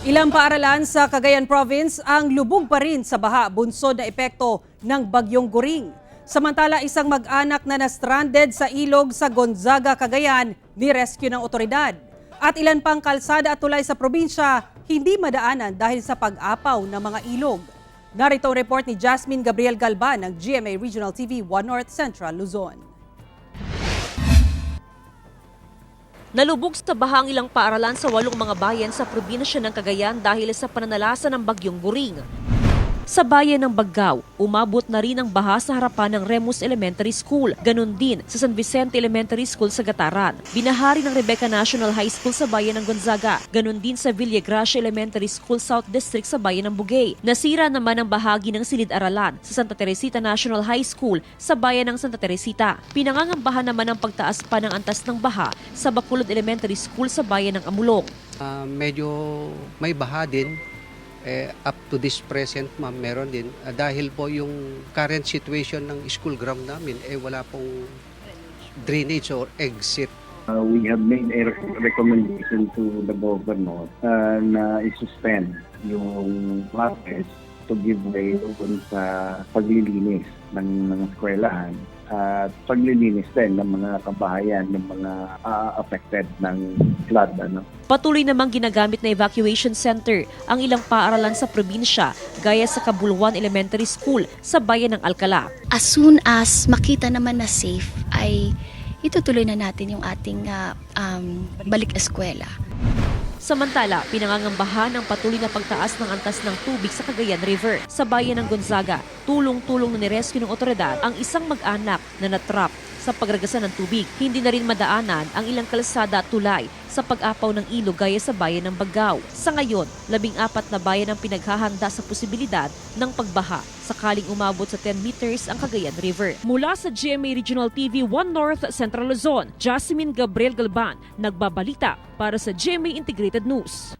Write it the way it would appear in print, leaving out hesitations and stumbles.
Ilang paaralan sa Cagayan Province ang lubog pa rin sa baha bunsod na epekto ng bagyong Goring. Samantala, isang mag-anak na na-stranded sa ilog sa Gonzaga, Cagayan, ni-rescue ng otoridad. At ilan pang kalsada at tulay sa probinsya hindi madaanan dahil sa pag-apaw ng mga ilog. Narito ang report ni Jasmine Gabriel Galban ng GMA Regional TV 1 North Central Luzon. Nalubog sa baha ang ilang paaralan sa 8 mga bayan sa probinsya ng Cagayan dahil sa pananalasa ng bagyong Goring. Sa bayan ng Baggao, umabot na rin ang baha sa harapan ng Remus Elementary School. Ganon din sa San Vicente Elementary School sa Gataran. Binahari ng Rebecca National High School sa bayan ng Gonzaga. Ganon din sa Villagracia Elementary School South District sa bayan ng Bugay. Nasira naman ang bahagi ng silid-aralan sa Santa Teresita National High School sa bayan ng Santa Teresita. Pinangangambahan naman ang pagtaas pa ng antas ng baha sa Bacolod Elementary School sa bayan ng Amulong. Medyo may baha din. Up to this present, ma'am, meron din. Dahil po yung current situation ng school ground namin, wala pong drainage or exit. We have made a recommendation to the governor na i-suspend yung classes to give way dun sa paglilinis ng mga eskwelahan at paglilinis din ng mga kabahayan, ng mga affected ng flood. Patuloy namang ginagamit na evacuation center ang ilang paaralan sa probinsya gaya sa Cabuluan Elementary School sa bayan ng Alcala. As soon as makita naman na safe ay itutuloy na natin yung ating balik eskwela. Samantala, pinangangambahan ang patuloy na pagtaas ng antas ng tubig sa Cagayan River. Sa bayan ng Gonzaga, tulong-tulong na nirescue ng otoridad ang isang mag-anak na natrap sa pagragasan ng tubig. Hindi na rin madaanan ang ilang kalsada at tulay sa pag-apaw ng ilog gaya sa bayan ng Baggao. Sa ngayon, 14 na bayan ang pinaghahanda sa posibilidad ng pagbaha sakaling umabot sa 10 meters ang Cagayan River. Mula sa GMA Regional TV 1 North Central Luzon, Jasmine Gabriel Galban, nagbabalita para sa GMA Integrated News.